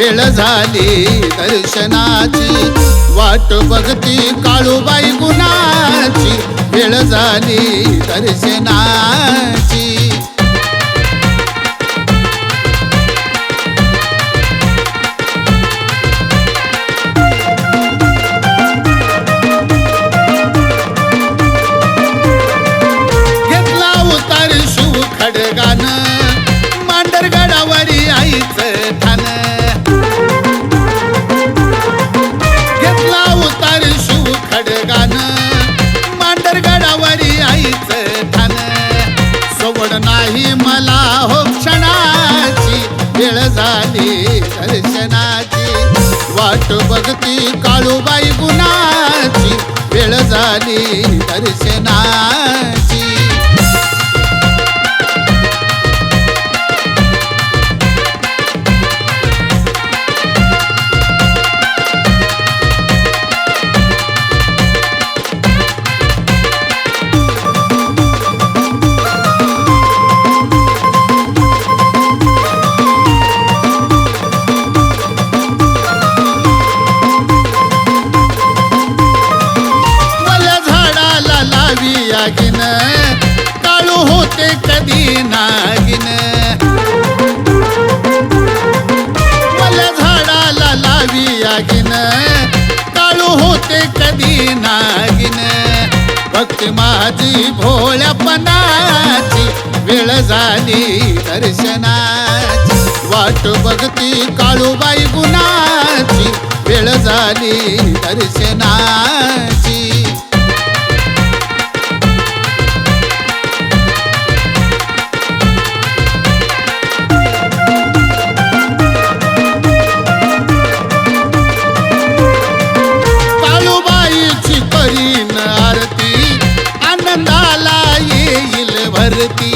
वेळ झाली दर्शनाची, वाट बघती काळूबाई गुणाची, वेळ झाली दर्शनाची। घेतला उतार शिव खडगानं, मांडरगडावरी आईचं ठाण। घेतला उतार शिव खडगानं, मांडरगडावरी आईचं ठाण। सवड नाही मला हो क्षणाची, वेळ झाली दर्शनाची, वाट बघती काळूबाई गुणाची, वेळ झाली दर्शनाची। नागिन काळू होते कधी नागिन, मला झाडाला लावी आगिन, काळू होते कधी नागिन। भक्ती माझी भोळ्यापणाची, वेळ झाली दर्शनाची, वाट बघती काळूबाई गुणाची, वेळ झाली दर्शनाची। आरती आनंदाला येईल भरती,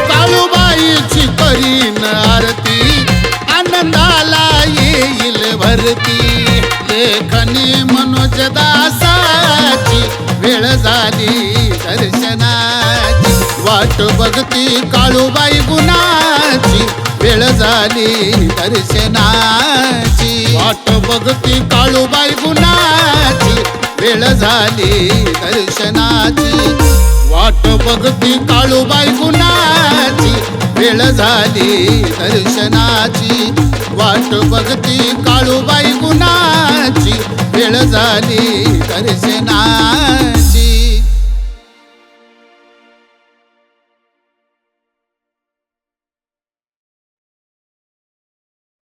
काळूबाईची करीन आरती आनंदाला येईल भरती। लेखनी मनोज दासाची, वेळ झाली दर्शनाची, वाट बघती काळूबाई गुणाची, वेळ झाली दर्शनाची, वाट बघती काळूबाई गुणाची, वेळ झाली दर्शनाची, वाट बघती काळूबाई गुणाची, वेळ झाली दर्शनाची, वाट बघती काळूबाई गुणाची, वेळ झाली दर्शनाची।